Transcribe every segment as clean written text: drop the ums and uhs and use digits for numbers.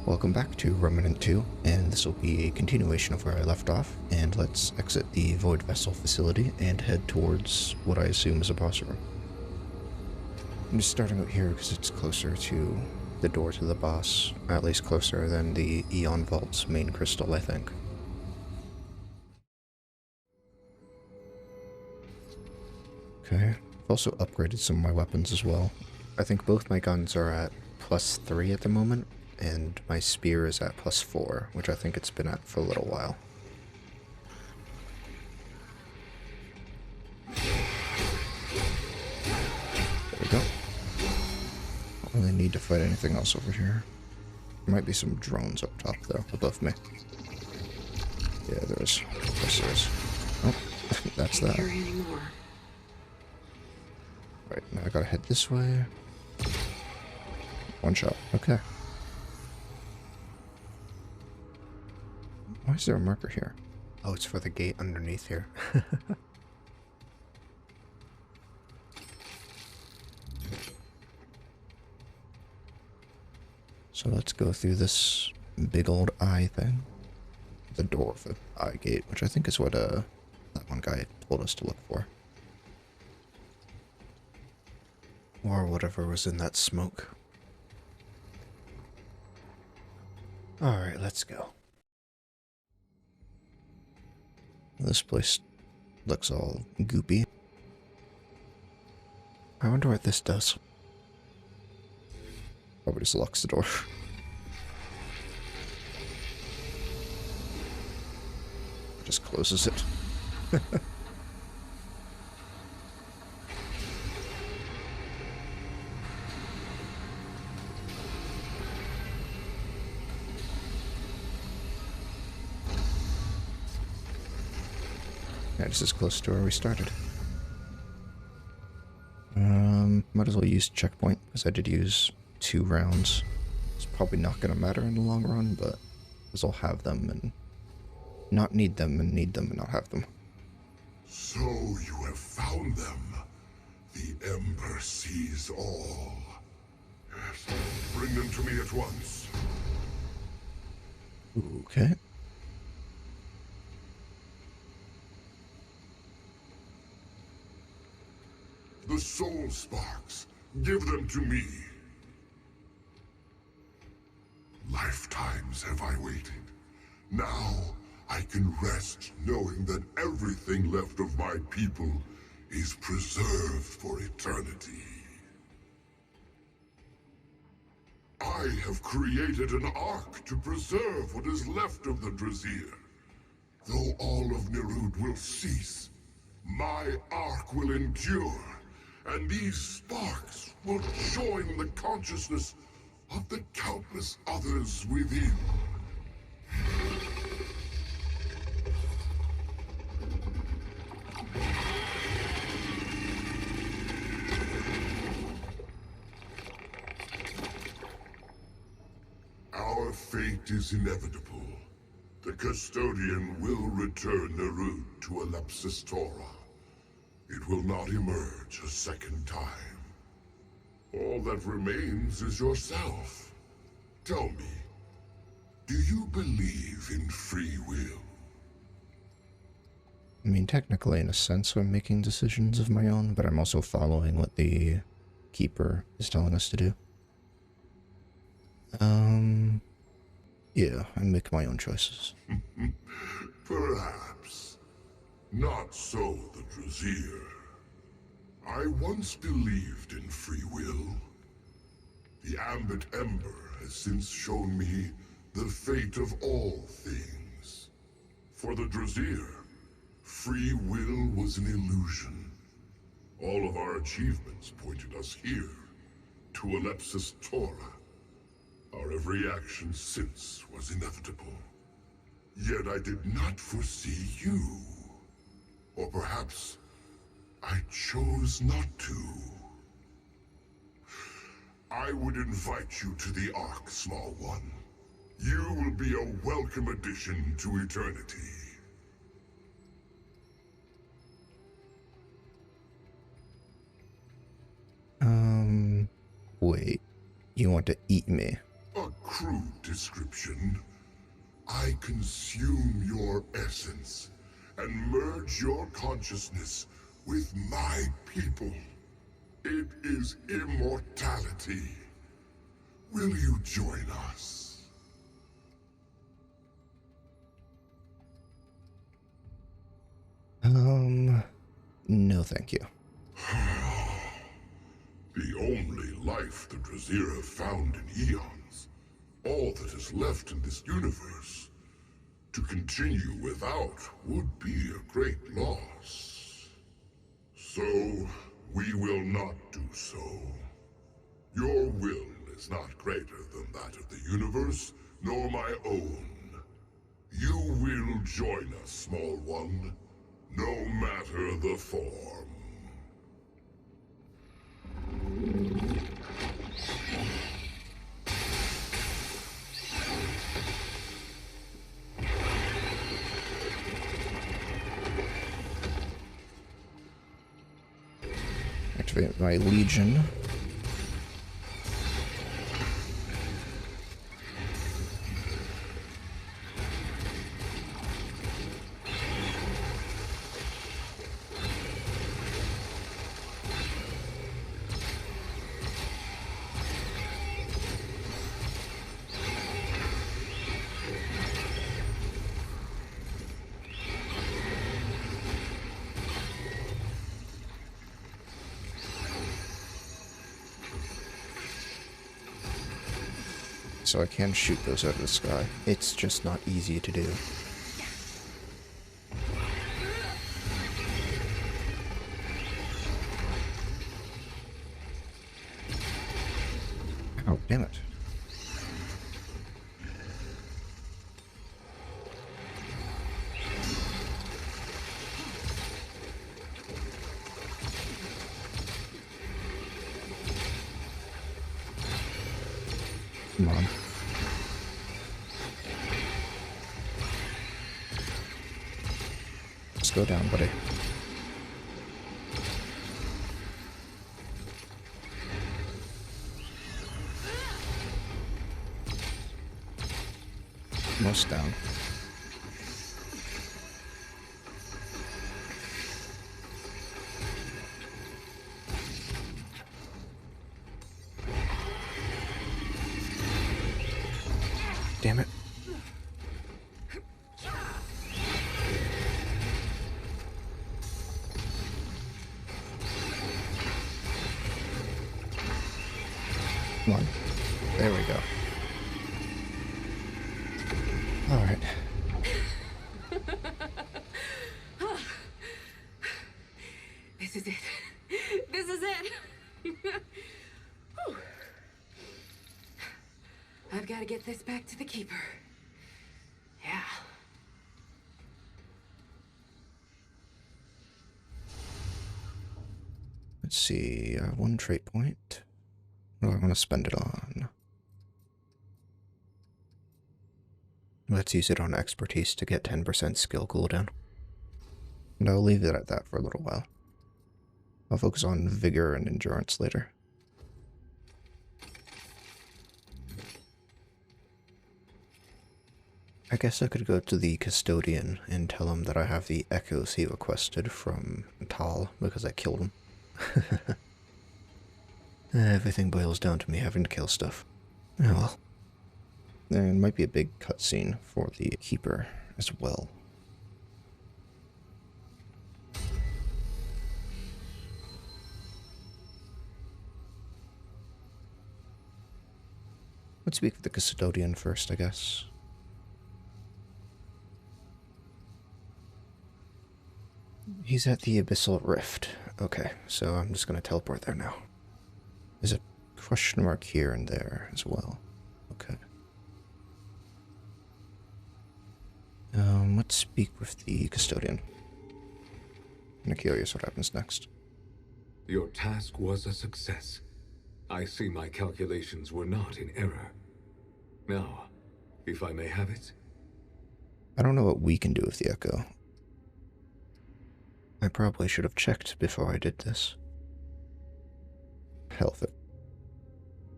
Welcome back to Remnant 2, and this will be a continuation of where I left off, and let's exit the Void Vessel facility and head towards what I assume is a boss room. I'm just starting out here because it's closer to the door to the boss, or at least closer than the Eon Vault's main crystal, I think. Okay, I've also upgraded some of my weapons as well. I think both my guns are at +3 at the moment, and my spear is at +4, which I think it's been at for a little while. There we go. Don't really need to fight anything else over here. There might be some drones up top, though, above me. Yeah, there is. Yes, there is. Oh, that's that. Right, now I gotta head this way. One shot. Okay. Why is there a marker here? Oh, it's for the gate underneath here. So let's go through this big old eye thing. The door of the eye gate, which I think is what that one guy told us to look for. Or whatever was in that smoke. Alright, let's go. This place looks all goopy. I wonder what this does. Probably just locks the door. Just closes it. Yeah, just as close to where we started. Might as well use checkpoint, because I did use 2 rounds. It's probably not going to matter in the long run, but because I'll have them and not need them, and need them and not have them. So you have found them. The Ember sees all. Yes, bring them to me at once. Okay. The soul sparks. Give them to me. Lifetimes have I waited. Now I can rest knowing that everything left of my people is preserved for eternity. I have created an ark to preserve what is left of the Drazir. Though all of Nirud will cease, my ark will endure, and these sparks will join the consciousness of the countless others within. Our fate is inevitable. The Custodian will return Nirud to Alepsis Torah. It will not emerge a second time. All that remains is yourself. Tell me, do you believe in free will? I mean, technically, in a sense, I'm making decisions of my own, but I'm also following what the Keeper is telling us to do. Yeah, I make my own choices. Perhaps. Not so the Drazir. I once believed in free will. The Ambit Ember has since shown me the fate of all things. For the Drazir, free will was an illusion. All of our achievements pointed us here, to Alepsis Torah. Our every action since was inevitable. Yet I did not foresee you. Or perhaps I chose not to. I would invite you to the Ark, small one. You will be a welcome addition to eternity. Wait. You want to eat me? A crude description. I consume your essence and merge your consciousness with my people. It is immortality. Will you join us? No thank you. The only life the Drazir have found in eons. All that is left in this universe. To continue without would be a great loss. So, we will not do so. Your will is not greater than that of the universe, nor my own. You will join us, small one, no matter the form. Activate my Legion. So I can shoot those out of the sky. It's just not easy to do. Oh, damn it. Come on. Just go down, buddy. Almost down. Damn it. Come on. There we go. All right. This is it. This is it. Whew. I've got to get this back to the Keeper. Yeah. Let's see. One trait point. What do I want to spend it on? Let's use it on expertise to get 10% skill cooldown. And I'll leave it at that for a little while. I'll focus on vigor and endurance later. I guess I could go to the custodian and tell him that I have the echoes he requested from Tal because I killed him. Everything boils down to me having to kill stuff. Oh well. There might be a big cutscene for the Keeper as well. Let's speak with the custodian first, I guess. He's at the Abyssal Rift. Okay, so I'm just going to teleport there now. There's a question mark here and there as well. Okay. Let's speak with the custodian. I'm curious what happens next. Your task was a success. I see my calculations were not in error. Now, if I may have it. I don't know what we can do with the Echo. I probably should have checked before I did this. Hell of it.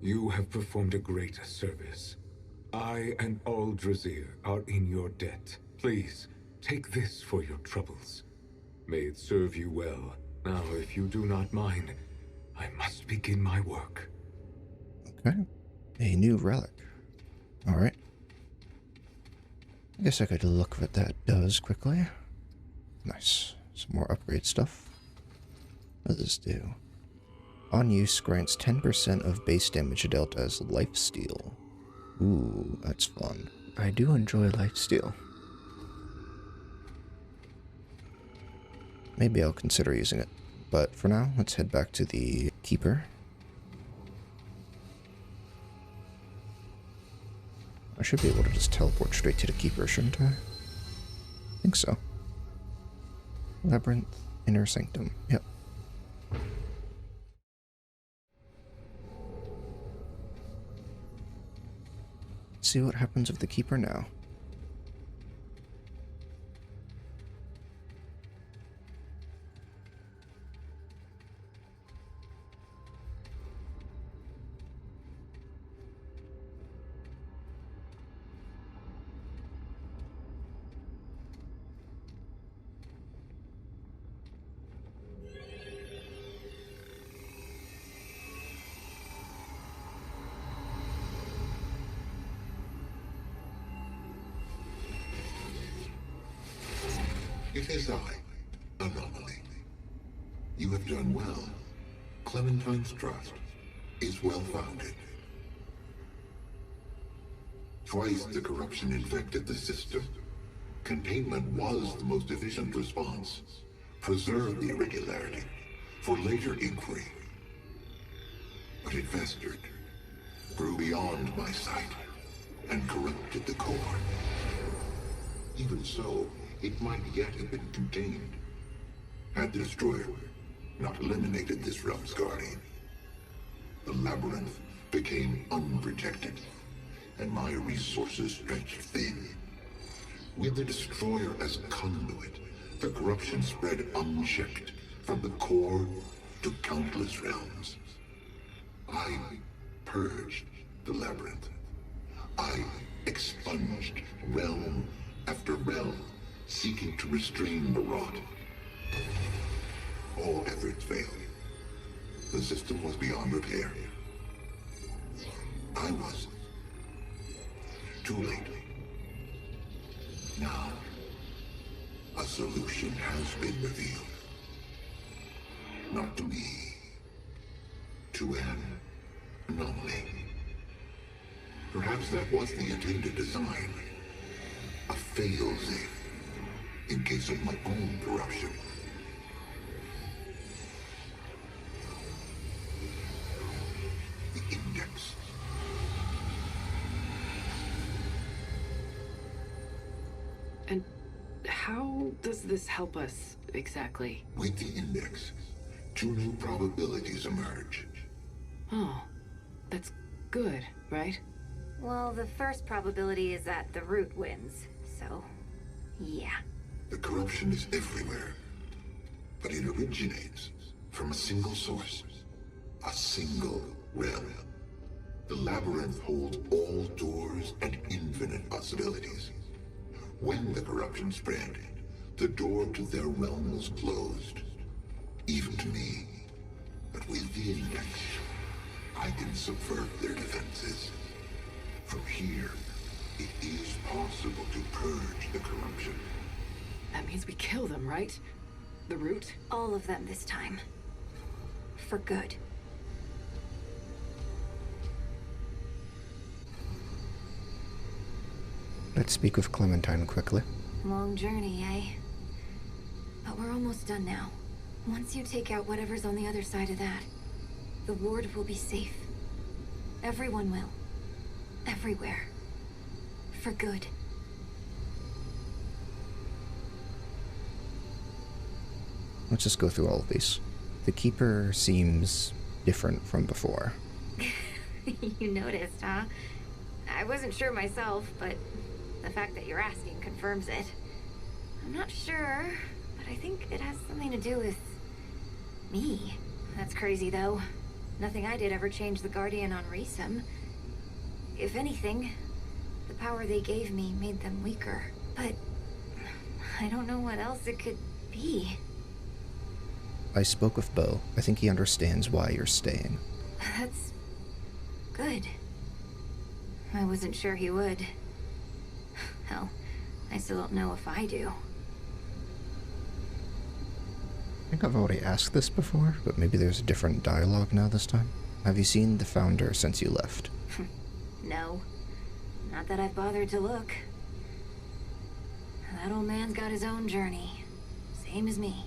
You have performed a great service. I and all Drazir are in your debt. Please, take this for your troubles. May it serve you well. Now, if you do not mind, I must begin my work. Okay. A new relic. Alright. I guess I could look what that does quickly. Nice. Some more upgrade stuff. What does this do? On use, grants 10% of base damage dealt as lifesteal. Ooh, that's fun. I do enjoy lifesteal. Maybe I'll consider using it. But for now, let's head back to the Keeper. I should be able to just teleport straight to the Keeper, shouldn't I? I think so. Labyrinth, Inner Sanctum. Yep. See what happens with the Keeper now. It is I, Anomaly. You have done well. Clementine's trust is well-founded. Twice the corruption infected the system. Containment was the most efficient response. Preserve the irregularity for later inquiry. But it festered, grew beyond my sight, and corrupted the core. Even so, it might yet have been contained, had the Destroyer not eliminated this realm's guardian. The Labyrinth became unprotected, and my resources stretched thin. With the Destroyer as conduit, the corruption spread unchecked from the core to countless realms. I purged the Labyrinth. I expunged realm after realm, seeking to restrain the rot. All efforts failed. The system was beyond repair. I was too late. Now, a solution has been revealed. Not to me, to an anomaly. Perhaps that was the intended design. A fail-safe in case of my own corruption. The Index. And how does this help us, exactly? With the Index, 2 new probabilities emerge. Oh, that's good, right? Well, the first probability is that the root wins, so yeah. The corruption is everywhere, but it originates from a single source, a single realm. The Labyrinth holds all doors and infinite possibilities. When the corruption spread, the door to their realm was closed, even to me. But with the Index, I can subvert their defenses. From here, it is possible to purge the corruption. That means we kill them, right? The root? All of them this time. For good. Let's speak with Clementine quickly. Long journey, eh? But we're almost done now. Once you take out whatever's on the other side of that, the ward will be safe. Everyone will. Everywhere. For good. Let's just go through all of these. The Keeper seems different from before. You noticed, huh? I wasn't sure myself, but the fact that you're asking confirms it. I'm not sure, but I think it has something to do with me. That's crazy, though. Nothing I did ever changed the Guardian on Resum. If anything, The power they gave me made them weaker. But I don't know what else it could be. I spoke with Bo. I think he understands why you're staying. That's good. I wasn't sure he would. Hell, I still don't know if I do. I think I've already asked this before, but maybe there's a different dialogue now this time. Have you seen the Founder since you left? No. Not that I've bothered to look. That old man's got his own journey. Same as me.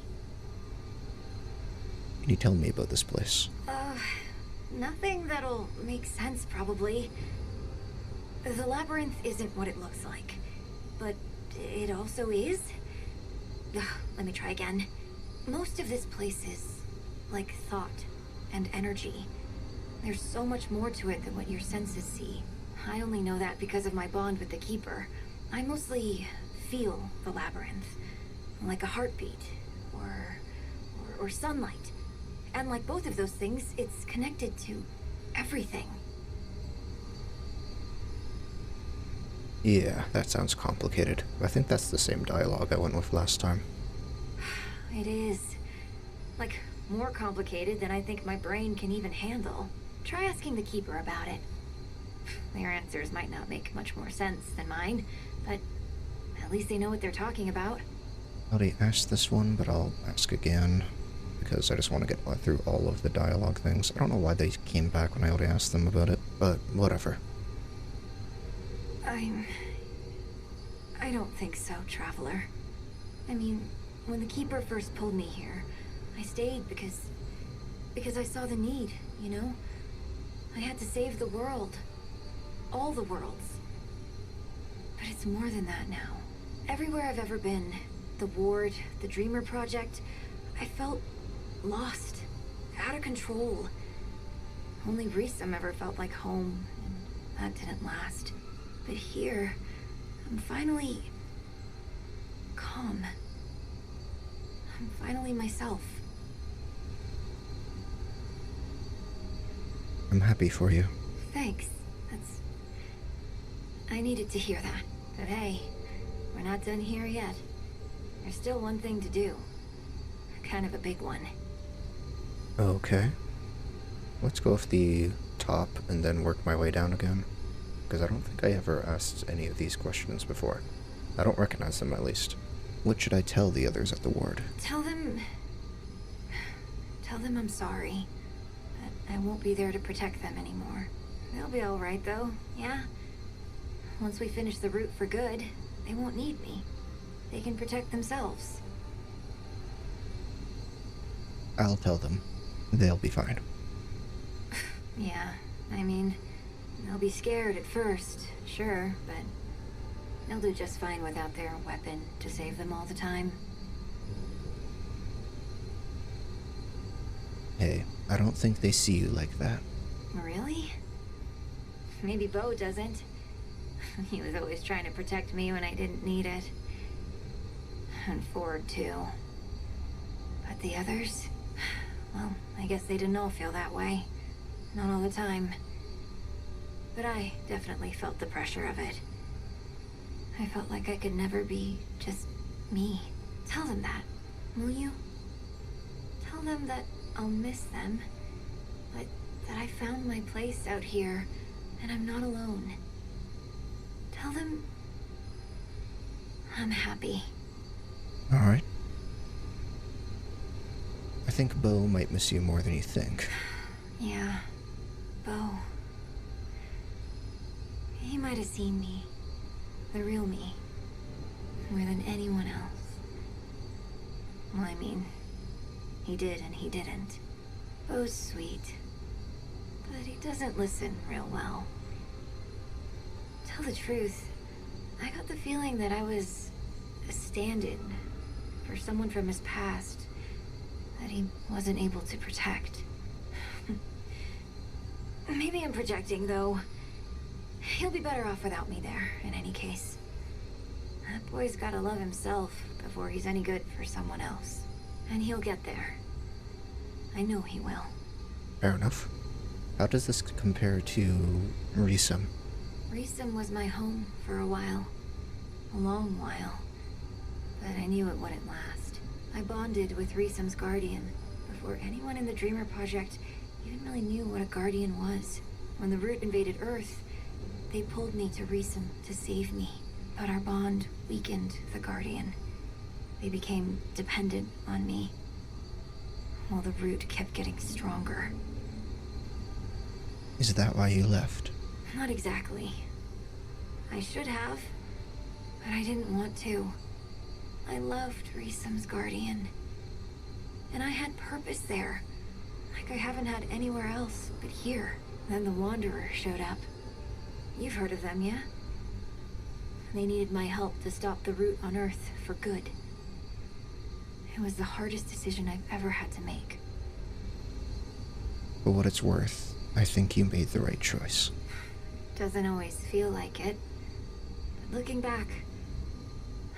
Can you tell me about this place? Nothing that'll make sense, probably. The labyrinth isn't what it looks like. But it also is? Let me try again. Most of this place is like thought and energy. There's so much more to it than what your senses see. I only know that because of my bond with the Keeper. I mostly feel the labyrinth, like a heartbeat, or sunlight. And like both of those things, it's connected to everything. Yeah, that sounds complicated. I think that's the same dialogue I went with last time. It is. Like, more complicated than I think my brain can even handle. Try asking the Keeper about it. Their answers might not make much more sense than mine, but at least they know what they're talking about. I already asked this one, but I'll ask again, because I just want to get through all of the dialogue things. I don't know why they came back when I already asked them about it, but whatever. I don't think so, Traveler. I mean, when the Keeper first pulled me here, I stayed because I saw the need, you know? I had to save the world. All the worlds. But it's more than that now. Everywhere I've ever been, the Ward, the Dreamer Project, I felt lost, out of control. Only Reesum ever felt like home, and that didn't last. But here, I'm finally calm. I'm finally myself. I'm happy for you. Thanks. I needed to hear that. But hey, we're not done here yet. There's still one thing to do. Kind of a big one. Okay. Let's go with the top and then work my way down again. Because I don't think I ever asked any of these questions before. I don't recognize them, at least. What should I tell the others at the Ward? Tell them I'm sorry. That I won't be there to protect them anymore. They'll be alright, though, yeah? Once we finish the route for good, they won't need me. They can protect themselves. I'll tell them. They'll be fine. Yeah, I mean, they'll be scared at first, sure, but they'll do just fine without their weapon to save them all the time. Hey, I don't think they see you like that. Really? Maybe Bo doesn't. He was always trying to protect me when I didn't need it. And Ford, too. But the others? Well, I guess they didn't all feel that way. Not all the time. But I definitely felt the pressure of it. I felt like I could never be just me. Tell them that, will you? Tell them that I'll miss them, but that I found my place out here, and I'm not alone. Tell them I'm happy. Alright. I think Bo might miss you more than you think. Yeah, Bo. He might have seen me, the real me, more than anyone else. Well, I mean, he did and he didn't. Bo's sweet, but he doesn't listen real well. Tell the truth, I got the feeling that I was a stand-in for someone from his past that he wasn't able to protect. Maybe I'm projecting, though. He'll be better off without me there, in any case. That boy's gotta love himself before he's any good for someone else. And he'll get there. I know he will. Fair enough. How does this compare to Reesum? Reesum was my home for a while. A long while. But I knew it wouldn't last. I bonded with Reesum's guardian before anyone in the Dreamer Project even really knew what a guardian was. When the Root invaded Earth, they pulled me to Reesum to save me. But our bond weakened the guardian. They became dependent on me, while the Root kept getting stronger. Is that why you left? Not exactly. I should have, but I didn't want to. I loved Reesum's guardian. And I had purpose there, like I haven't had anywhere else but here. Then the Wanderer showed up. You've heard of them, yeah? They needed my help to stop the Root on Earth for good. It was the hardest decision I've ever had to make. For what it's worth, I think you made the right choice. Doesn't always feel like it. But looking back,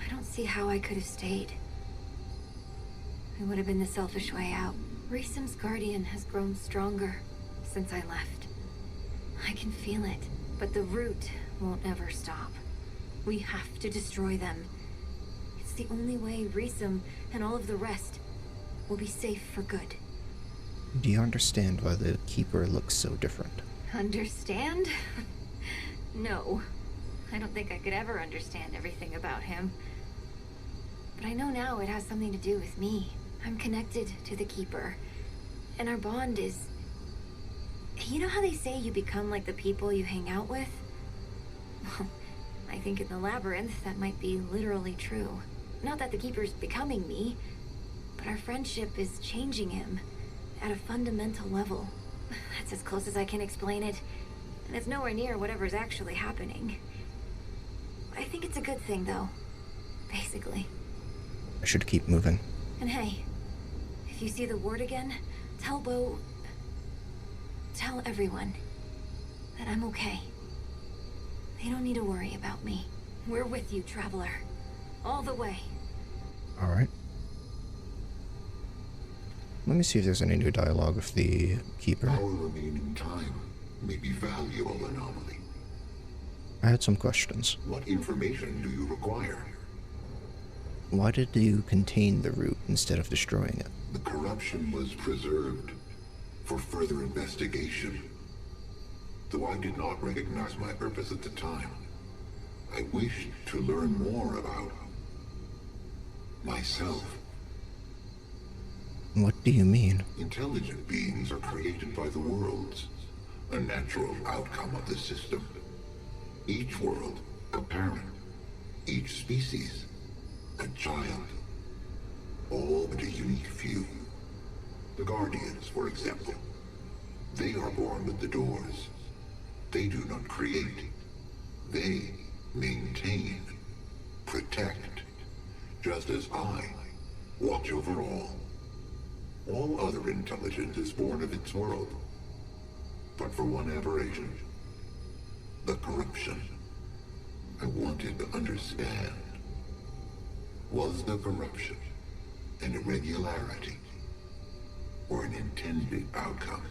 I don't see how I could have stayed. It would have been the selfish way out. Reesum's guardian has grown stronger since I left. I can feel it, but the Root won't ever stop. We have to destroy them. It's the only way Reesum and all of the rest will be safe for good. Do you understand why the Keeper looks so different? Understand? No. I don't think I could ever understand everything about him. But I know now it has something to do with me. I'm connected to the Keeper. And our bond is... You know how they say you become like the people you hang out with? Well, I think in the Labyrinth that might be literally true. Not that the Keeper's becoming me, but our friendship is changing him at a fundamental level. That's as close as I can explain it. And it's nowhere near whatever's actually happening. I think it's a good thing, though. Basically. I should keep moving. And hey, if you see the ward again, tell Bo... Tell everyone that I'm okay. They don't need to worry about me. We're with you, Traveler. All the way. Alright. Let me see if there's any new dialogue with the Keeper. Our remaining time may be valuable anomaly. I had some questions. What information do you require? Why did you contain the Root instead of destroying it? The corruption was preserved for further investigation. Though I did not recognize my purpose at the time, I wished to learn more about myself. What do you mean? Intelligent beings are created by the worlds, a natural outcome of the system. Each world, a parent. Each species, a child. All but a unique few. The Guardians, for example. They are born with the doors. They do not create. They maintain, protect, just as I watch over all. All other intelligence is born of its world. But for one aberration, the corruption. I wanted to understand. Was the corruption an irregularity or an intended outcome?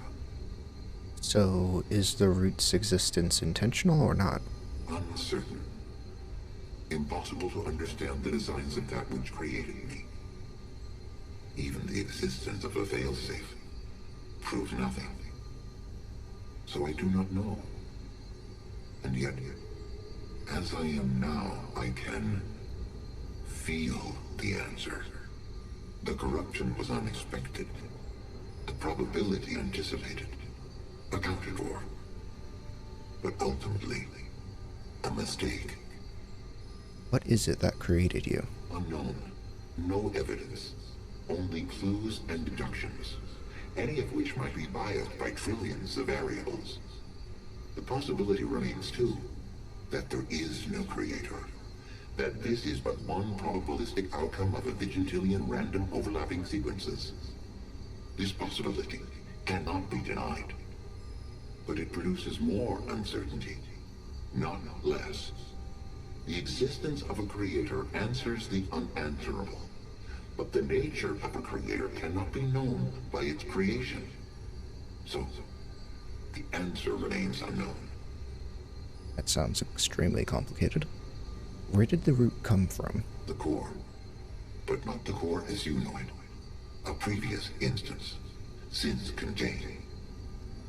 So, is the Root's existence intentional or not? Uncertain. Impossible to understand the designs of that which created me. Even the existence of a failsafe proves nothing. So I do not know. And yet, as I am now, I can feel the answer. The corruption was unexpected. The probability anticipated. Accounted for. But ultimately, a mistake. What is it that created you? Unknown. No evidence. Only clues and deductions. Any of which might be biased by trillions of variables. The possibility remains, too, that there is no creator. That this is but one probabilistic outcome of a vigintillion random overlapping sequences. This possibility cannot be denied. But it produces more uncertainty, not less. The existence of a creator answers the unanswerable. But the nature of a creator cannot be known by its creation. So, the answer remains unknown. That sounds extremely complicated. Where did the root come from? The core. But not the core as you know it. A previous instance. Since contained.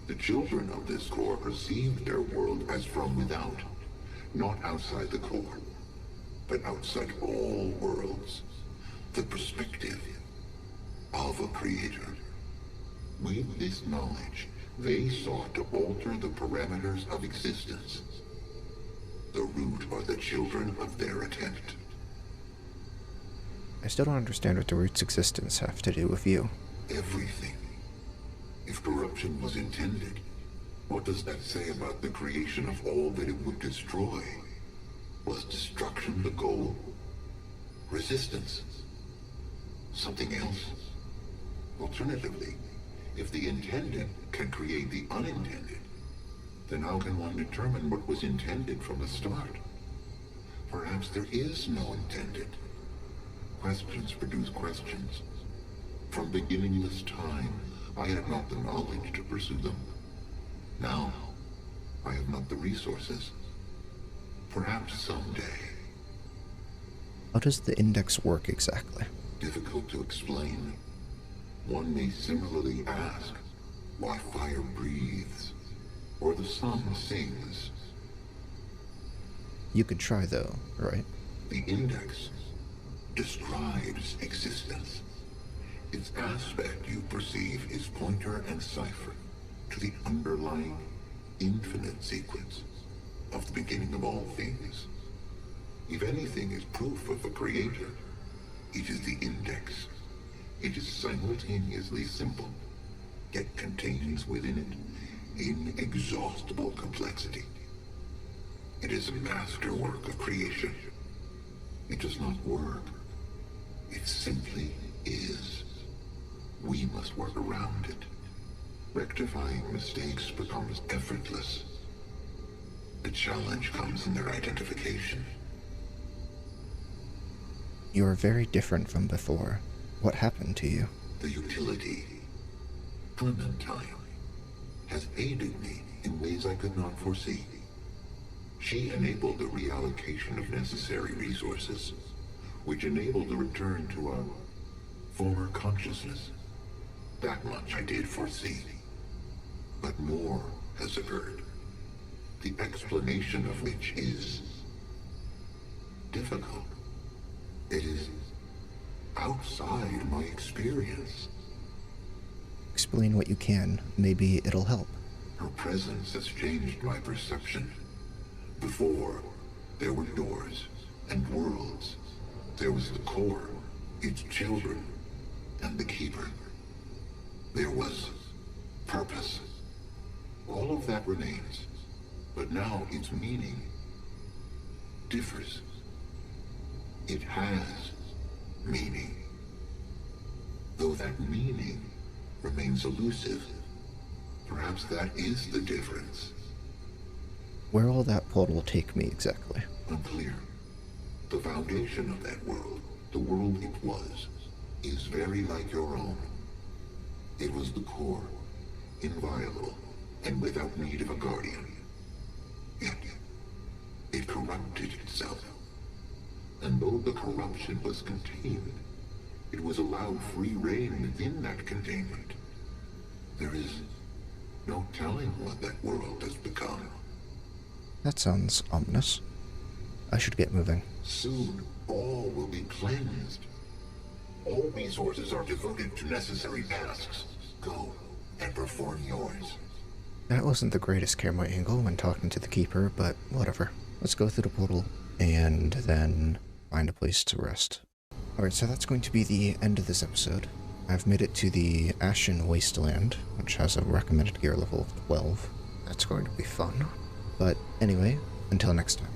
The children of this core perceived their world as from without. Not outside the core. But outside all worlds. The perspective of a creator. With this knowledge, they sought to alter the parameters of existence. The root are the children of their attempt. I still don't understand what the root's existence have to do with you. Everything. If corruption was intended, what does that say about the creation of all that it would destroy? Was destruction the goal? Resistance? Something else? Alternatively, if the intended can create the unintended, then how can one determine what was intended from the start? Perhaps there is no intended. Questions produce questions. From beginningless time, I had not the knowledge to pursue them. Now, I have not the resources. Perhaps someday. How does the index work exactly? Difficult to explain. One may similarly ask why fire breathes, or the sun sings. You could try though, right? The index describes existence. Its aspect you perceive is pointer and cipher to the underlying infinite sequence of the beginning of all things. If anything is proof of a creator, it is the index. It is simultaneously simple, yet contains within it inexhaustible complexity. It is a masterwork of creation. It does not work. It simply is. We must work around it. Rectifying mistakes becomes effortless. The challenge comes in their identification. You are very different from before. What happened to you? The utility, Clementine, has aided me in ways I could not foresee. She enabled the reallocation of necessary resources, which enabled the return to a former consciousness. That much I did foresee. But more has occurred, the explanation of which is difficult. It is outside my experience. Explain what you can. Maybe it'll help. Her presence has changed my perception. Before, there were doors and worlds. There was the core, its children, and the keeper. There was purpose. All of that remains, but now its meaning differs. It has meaning. Though that meaning remains elusive, perhaps that is the difference. Where'll that portal take me exactly? Unclear. The foundation of that world, the world it was, is very like your own. It was the core, inviolable, and without need of a guardian. Yet, it corrupted itself. And though the corruption was contained, it was allowed free rein within that containment. There is no telling what that world has become. That sounds ominous. I should get moving. Soon, all will be cleansed. All resources are devoted to necessary tasks. Go and perform yours. That wasn't the greatest camera angle when talking to the Keeper, but whatever. Let's go through the portal and then find a place to rest. Alright, so that's going to be the end of this episode. I've made it to the Ashen Wasteland, which has a recommended gear level of 12. That's going to be fun. But anyway, until next time.